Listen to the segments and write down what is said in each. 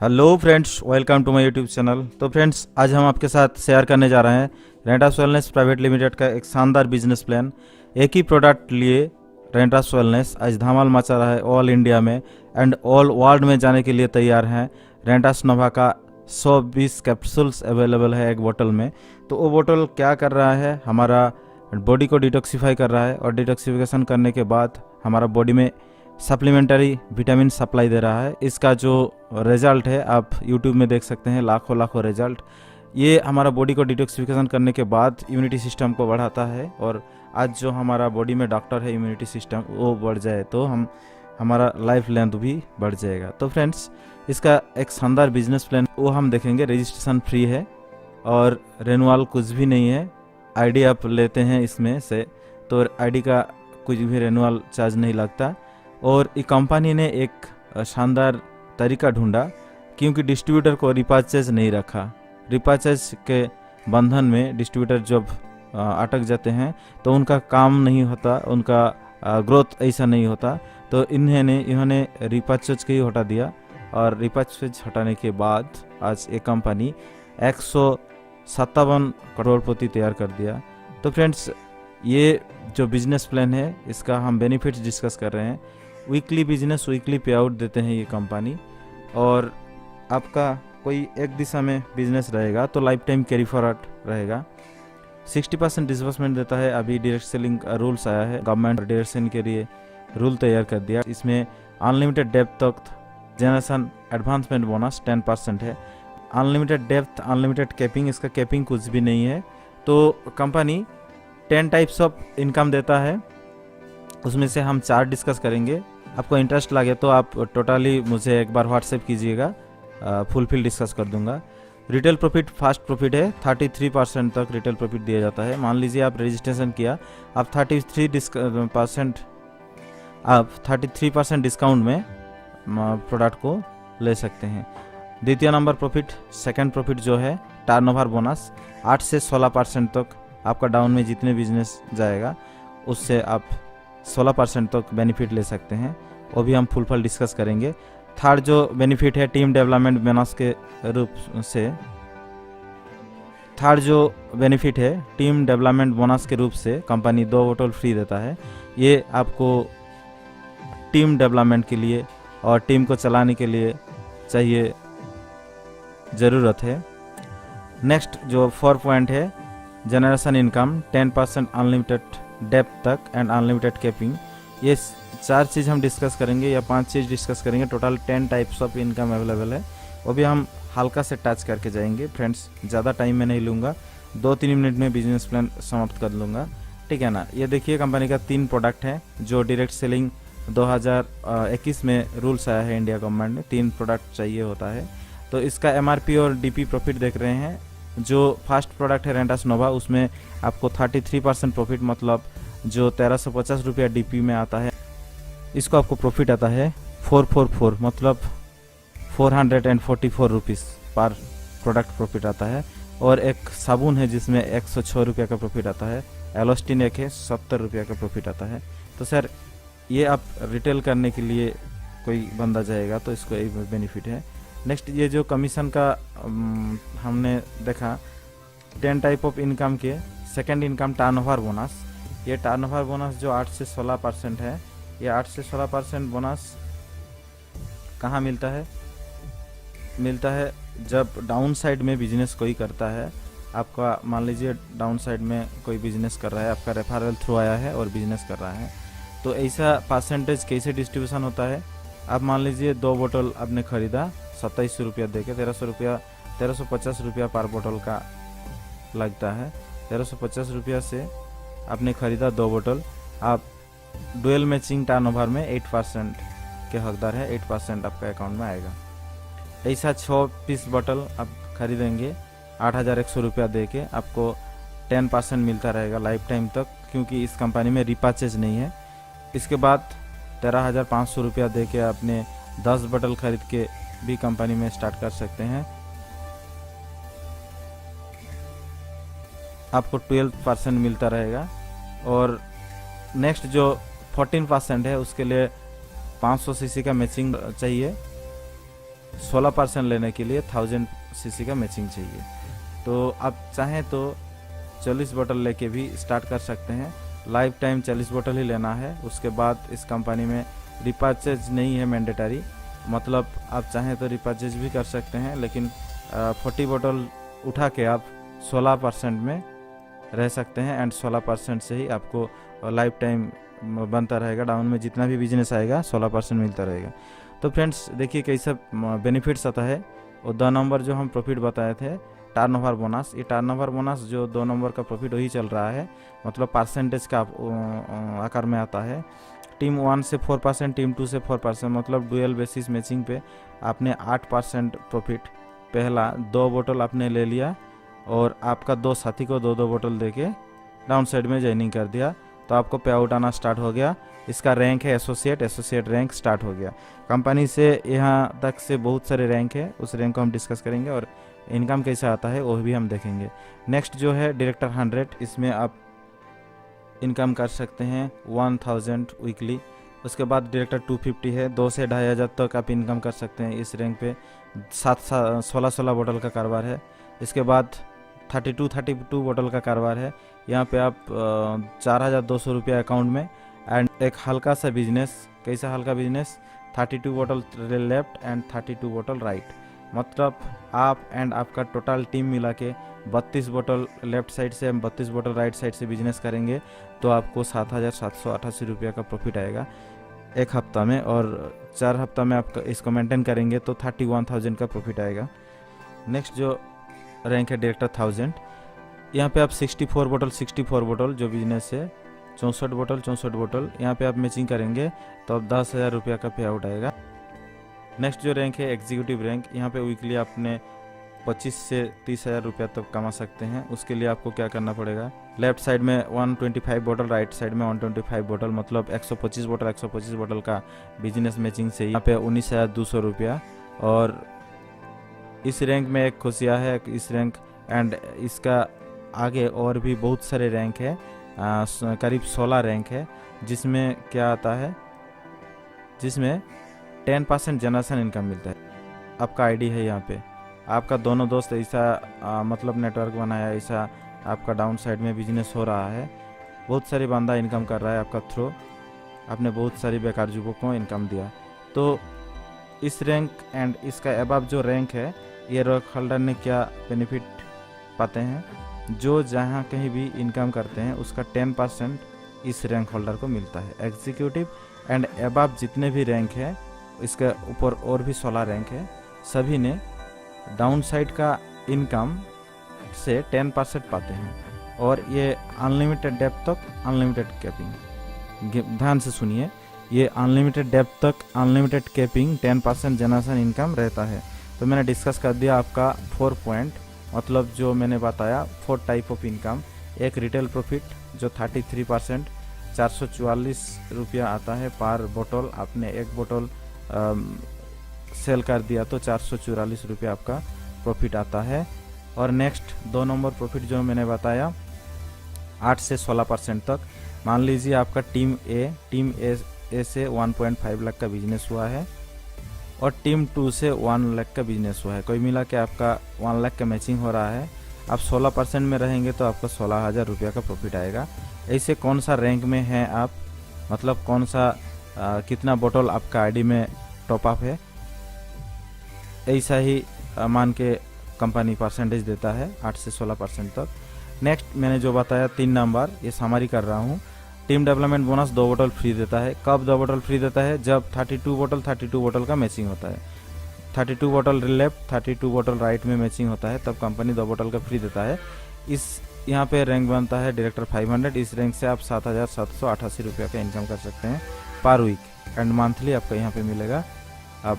Hello friends, welcome to my YouTube channel. तो friends, आज हम आपके साथ शेयर करने जा रहे हैं रेंटास वेलनेस प्राइवेट लिमिटेड का एक शानदार बिजनेस प्लान। एक ही प्रोडक्ट लिए रेंटास वेलनेस आज धमाल मचा रहा है ऑल इंडिया में एंड ऑल वर्ल्ड में जाने के लिए तैयार हैं। रेंटास नोवा का 120 कैप्सूल्स अवेलेबल है एक बोतल में। तो वो बोतल क्या कर रहा है, हमारा बॉडी को डिटॉक्सिफाई कर रहा है और डिटॉक्सिफिकेशन करने के बाद हमारा बॉडी में सप्लीमेंटरी विटामिन सप्लाई दे रहा है। इसका जो रिजल्ट है आप यूट्यूब में देख सकते हैं, लाखों लाखों रिजल्ट। ये हमारा बॉडी को डिटॉक्सिफिकेशन करने के बाद इम्यूनिटी सिस्टम को बढ़ाता है और आज जो हमारा बॉडी में डॉक्टर है इम्यूनिटी सिस्टम वो बढ़ जाए तो हमारा लाइफ लेंथ भी बढ़ जाएगा। तो फ्रेंड्स, इसका एक शानदार बिजनेस प्लान वो हम देखेंगे। रजिस्ट्रेशन फ्री है और रेनुअल कुछ भी नहीं है। आईडी आप लेते हैं इसमें से तो आईडी का कुछ भी रेनुअल चार्ज नहीं लगता। और ये कंपनी ने एक शानदार तरीका ढूंढा, क्योंकि डिस्ट्रीब्यूटर को रिपर्चेज नहीं रखा। रिपर्चेज के बंधन में डिस्ट्रीब्यूटर जब अटक जाते हैं तो उनका काम नहीं होता, उनका ग्रोथ ऐसा नहीं होता। तो इन्होंने रिपर्चेज को ही हटा दिया और रिपर्चेज हटाने के बाद आज ये कंपनी 157 करोड़पति तैयार कर दिया। तो फ्रेंड्स, ये जो बिजनेस प्लान है इसका हम बेनिफिट्स डिस्कस कर रहे हैं। वीकली बिजनेस, वीकली पे आउट देते हैं ये कंपनी, और आपका कोई एक दिशा में बिजनेस रहेगा तो लाइफ टाइम कैरी फॉरवर्ड रहेगा। 60% डिसबर्समेंट देता है। अभी डायरेक्ट सेलिंग रूल्स आया है, गवर्नमेंट डायरेक्ट सेलिंग के लिए रूल तैयार कर दिया। इसमें अनलिमिटेड डेप्थ तक जनरेशन एडवांसमेंट बोनस 10% है। अनलिमिटेड डेप्थ, अनलिमिटेड कैपिंग, इसका कैपिंग कुछ भी नहीं है। तो कंपनी 10 टाइप्स ऑफ इनकम देता है, उसमें से हम 4 डिस्कस करेंगे। आपको इंटरेस्ट लगे तो आप टोटली मुझे एक बार व्हाट्सएप कीजिएगा, फुलफिल डिस्कस कर दूंगा। रिटेल प्रॉफिट फास्ट प्रॉफिट है, 33% तक रिटेल प्रॉफिट दिया जाता है। मान लीजिए आप रजिस्ट्रेशन किया, आप 33% डिस्काउंट में प्रोडक्ट को ले सकते हैं। द्वितीय नंबर प्रॉफिट, सेकंड प्रॉफिट जो है टर्नओवर बोनस 8 से 16% तक आपका डाउन में जितने बिजनेस जाएगा उससे आप 16% तक बेनिफिट ले सकते हैं, वो भी हम फुल डिस्कस करेंगे। थर्ड जो बेनिफिट है टीम डेवलपमेंट बोनस के रूप से, थर्ड जो बेनिफिट है टीम डेवलपमेंट बोनस के रूप से कंपनी 2 बोतल फ्री देता है। ये आपको टीम डेवलपमेंट के लिए और टीम को चलाने के लिए चाहिए, ज़रूरत है। नेक्स्ट जो 4 पॉइंट है जनरेशन इनकम 10% अनलिमिटेड डेप्थ तक एंड अनलिमिटेड कैपिंग। ये 4 चीज़ हम डिस्कस करेंगे या 5 चीज़ डिस्कस करेंगे। Total 10 types of income available है, वो भी हम हल्का से टच करके जाएंगे। फ्रेंड्स, ज़्यादा टाइम में नहीं लूँगा, 2-3 मिनट में बिजनेस प्लान समाप्त कर लूँगा, ठीक है ना। ये देखिए कंपनी का 3 प्रोडक्ट है जो डायरेक्ट सेलिंग 2021 में रूल्स आया है इंडिया गवर्नमेंट ने, 3 प्रोडक्ट चाहिए होता है। तो इसका MRP और DP प्रॉफिट देख रहे हैं। जो फर्स्ट प्रोडक्ट है रेंटास नोवा, उसमें आपको 33% प्रॉफिट, मतलब जो 1350 रुपया DP में आता है, इसको आपको प्रॉफिट आता है 444, मतलब 444 रुपीज़ पर प्रोडक्ट प्रॉफिट आता है। और एक साबुन है जिसमें 106 रुपया का प्रॉफिट आता है। एलोस्टिन एक है, 70 रुपया का प्रॉफिट आता है। तो सर, ये आप रिटेल करने के लिए कोई बंदा जाएगा तो इसको एक बेनिफिट है। नेक्स्ट, ये जो कमीशन का हमने देखा 10 टाइप ऑफ इनकम के, सेकंड इनकम टर्नओवर बोनस। ये टर्नओवर बोनस जो 8 से 16% है, ये 8 से 16% बोनस कहाँ मिलता है? मिलता है जब डाउन साइड में बिजनेस कोई करता है। आपका मान लीजिए डाउन साइड में कोई बिजनेस कर रहा है, आपका रेफरल थ्रू आया है और बिजनेस कर रहा है, तो ऐसा परसेंटेज कैसे डिस्ट्रीब्यूशन होता है? आप मान लीजिए 2 बोतल आपने खरीदा 27 रुपया दे के, 1350 रुपया पर बोतल का लगता है। 1350 रुपया से आपने खरीदा 2 बोतल, आप डुअल मैचिंग टर्नओवर में 8% के हकदार है, 8% आपका अकाउंट में आएगा। ऐसा 6 पीस बोतल आप खरीदेंगे 8100 रुपया दे के, आपको 10% मिलता रहेगा लाइफ टाइम तक, क्योंकि इस कंपनी में रिपर्चेज नहीं है। इसके बाद 13,500 रुपया दे के आपने 10 बोतल खरीद के भी कंपनी में स्टार्ट कर सकते हैं। आपको 12% मिलता रहेगा। और नेक्स्ट जो 14% है उसके लिए 500 सीसी का मैचिंग चाहिए। 16% लेने के लिए 1000 सीसी का मैचिंग चाहिए। तो आप चाहें तो 40 बोतल लेके भी स्टार्ट कर सकते हैं। लाइफ टाइम 40 बोतल ही लेना है। उसके बाद इस कंपनी में रिपर्चेज नहीं है मैंडेटरी, मतलब आप चाहें तो रिपर्चेज भी कर सकते हैं, लेकिन 40 बोतल उठा के आप 16% में रह सकते हैं एंड 16% से ही आपको लाइफ टाइम बनता रहेगा। डाउन में जितना भी बिजनेस आएगा 16% मिलता रहेगा। तो फ्रेंड्स देखिए कैसा बेनिफिट्स आता है। और 2 नंबर जो हम प्रॉफिट बताए थे टर्नओवर बोनस, ये टर्नओवर बोनस जो 2 नंबर का प्रॉफिट वही चल रहा है, मतलब परसेंटेज का आकार में आता है। टीम 1 से 4%, टीम 2 से 4%, मतलब डुअल बेसिस मैचिंग पे आपने 8% प्रॉफिट। पहला 2 बोतल आपने ले लिया और आपका 2 साथी को 2-2 बोतल देके डाउन साइड में ज्वाइनिंग कर दिया, तो आपको पे आउट आना स्टार्ट हो गया। इसका रैंक है एसोसिएट रैंक स्टार्ट हो गया। कंपनी से यहाँ तक से बहुत सारे रैंक है, उस रैंक को हम डिस्कस करेंगे और इनकम कैसा आता है वो भी हम देखेंगे। नेक्स्ट जो है डायरेक्टर 100, इसमें आप इनकम कर सकते हैं 1000 वीकली। उसके बाद डायरेक्टर 250 है, 2 से 2500 तक आप इनकम कर सकते हैं इस रैंक पे। 16 बोतल का कारोबार है। इसके बाद 32 बोतल का कारोबार है। यहाँ पे आप 4200 रुपया अकाउंट में। एंड एक हल्का सा बिजनेस, कैसा हल्का बिजनेस, 32 बोतल लेफ्ट एंड 32 बोतल राइट, मतलब आप एंड आपका टोटल टीम मिला के 32 बोतल लेफ्ट साइड से 32 बोतल राइट साइड से बिजनेस करेंगे तो आपको 7788 रुपया का प्रॉफिट आएगा एक हफ्ता में। और 4 हफ्ता में आप इसको मेंटेन करेंगे तो 31,000 का प्रॉफिट आएगा। नेक्स्ट जो रैंक है डायरेक्टर 1000, यहाँ पे आप 64 बोतल जो बिजनेस है 64 बोतल यहाँ पे आप मैचिंग करेंगे तो अब 10,000 रुपया का पे आउट आएगा। नेक्स्ट जो रैंक है एग्जीक्यूटिव रैंक, यहाँ पे वीकली आपने 25 से 30,000 रुपया तक कमा सकते हैं। उसके लिए आपको क्या करना पड़ेगा, लेफ्ट साइड में 125 बोतल, राइट साइड में 125 बोतल, मतलब 125 बोतल का बिजनेस मैचिंग से यहाँ पे 19,200 रुपया। और इस रैंक में एक खुशियाँ है, इस रैंक एंड इसका आगे और भी बहुत सारे रैंक है, करीब 16 रैंक है, जिसमें क्या आता है, जिसमें 10% जनरेशन इनकम मिलता है। आपका आईडी है यहाँ पे, आपका दोनों दोस्त ऐसा मतलब नेटवर्क बनाया, ऐसा आपका डाउन साइड में बिजनेस हो रहा है, बहुत सारी बंदा इनकम कर रहा है आपका थ्रू, आपने बहुत सारी बेकार युवकों को इनकम दिया। तो इस रैंक एंड इसका अबव जो रैंक है, ये रैंक होल्डर ने क्या बेनिफिट पाते हैं, जो जहाँ कहीं भी इनकम करते हैं उसका 10% इस रैंक होल्डर को मिलता है। एग्जीक्यूटिव एंड अबव जितने भी रैंक है, इसके ऊपर और भी 16 रैंक है, सभी ने डाउन साइड का इनकम से 10% पाते हैं। और ये अनलिमिटेड डेप्थ तक अनलिमिटेड कैपिंग, ध्यान से सुनिए, ये अनलिमिटेड डेप्थ तक अनलिमिटेड कैपिंग 10% जनरेशन इनकम रहता है। तो मैंने डिस्कस कर दिया आपका 4 पॉइंट, मतलब जो मैंने बताया 4 टाइप ऑफ इनकम। एक रिटेल प्रॉफिट जो 33% 444 रुपया आता है पर बोतल, आपने एक बोतल सेल कर दिया तो 444 रुपया आपका प्रॉफिट आता है। और नेक्स्ट 2 नंबर प्रॉफिट जो मैंने बताया 8 से 16% तक। मान लीजिए आपका टीम ए से 1.5 लाख का बिजनेस हुआ है और टीम 2 से 1 लाख का बिजनेस हुआ है, कोई मिला के आपका 1 लाख का मैचिंग हो रहा है। आप 16% में रहेंगे तो आपका 16,000 रुपया का प्रॉफिट आएगा। ऐसे कौन सा रैंक में है आप, मतलब कौन सा कितना बोतल आपका आईडी में टॉप अप है, ऐसा ही मान के कंपनी परसेंटेज देता है 8 से 16% तक। नेक्स्ट मैंने जो बताया 3 नंबर, ये समरी कर रहा हूँ। टीम डेवलपमेंट बोनस 2 बोतल फ्री देता है। कब 2 बोतल फ्री देता है, जब 32 बोतल का मैचिंग होता है। 32 बोतल लेफ्ट 32 बोतल राइट में मैचिंग होता है, तब कंपनी 2 बोतल का फ्री देता है। इस यहाँ पे रैंक बनता है डायरेक्टर 500। इस रैंक से आप 7,788 रुपया का इनकम कर सकते हैं पर वीक एंड मंथली आपका यहाँ पे मिलेगा। आप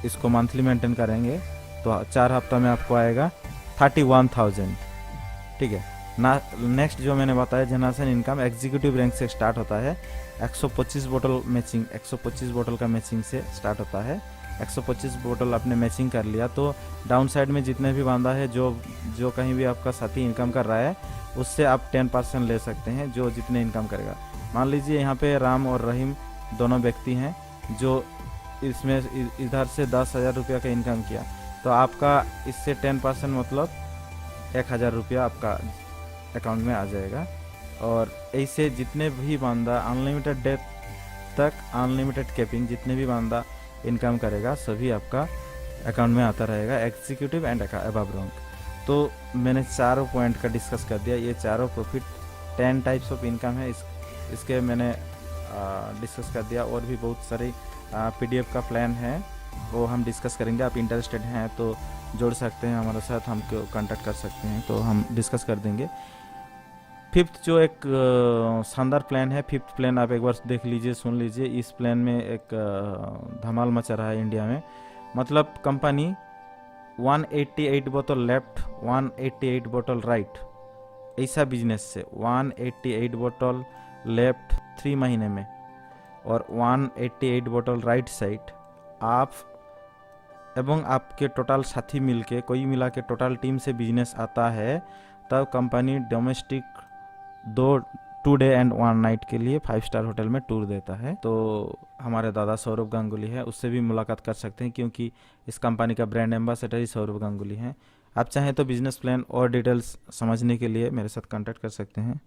इसको मंथली मेंटेन करेंगे तो 4 हफ्ता में आपको आएगा 31,000, ठीक है ना। नेक्स्ट जो मैंने बताया जनरेशन इनकम एग्जीक्यूटिव रैंक से स्टार्ट होता है। 125 बोतल मैचिंग, 125 बोतल का मैचिंग से स्टार्ट होता है। 125 बोतल आपने मैचिंग कर लिया तो डाउन साइड में जितने भी बंदा है, जो कहीं भी आपका साथी इनकम कर रहा है, उससे आप 10% ले सकते हैं, जो जितने इनकम करेगा। मान लीजिए यहाँ पे राम और रहीम दोनों व्यक्ति हैं जो इसमें इधर से 10,000 रुपया का इनकम किया, तो आपका इससे 10% मतलब 1,000 रुपया आपका अकाउंट में आ जाएगा। और ऐसे जितने भी बंदा अनलिमिटेड डेट तक, अनलिमिटेड कैपिंग, जितने भी बंदा इनकम करेगा सभी आपका अकाउंट में आता रहेगा, एग्जीक्यूटिव एंड अबव रैंक। तो मैंने चारों पॉइंट का डिस्कस कर दिया। ये चारों प्रॉफिट 10 टाइप्स ऑफ इनकम है, इसके मैंने डिस्कस कर दिया। और भी बहुत सारे पीडीएफ का प्लान है, वो हम डिस्कस करेंगे। आप इंटरेस्टेड हैं तो जोड़ सकते हैं हमारे साथ, हमको कांटेक्ट कर सकते हैं, तो हम डिस्कस कर देंगे। फिफ्थ जो एक शानदार प्लान है, फिफ्थ प्लान आप एक बार देख लीजिए, सुन लीजिए। इस प्लान में एक धमाल मचा रहा है इंडिया में। मतलब कंपनी 188 बोतल लेफ्ट, 188 बोतल राइट, ऐसा बिजनेस से 188 बोतल लेफ्ट 3 महीने में और 188 बोतल राइट साइड, आप एवं आपके टोटल साथी मिलके, कोई मिला के टोटल टीम से बिजनेस आता है, तब company domestic 2 day and 1 night के लिए 5 स्टार होटल में टूर देता है। तो हमारे दादा सौरभ गांगुली है, उससे भी मुलाकात कर सकते हैं, क्योंकि इस कंपनी का ब्रांड एम्बेसडर ही सौरभ गांगुली है। आप चाहें तो बिजनेस प्लान और डिटेल्स समझने के लिए मेरे साथ कांटेक्ट कर सकते हैं।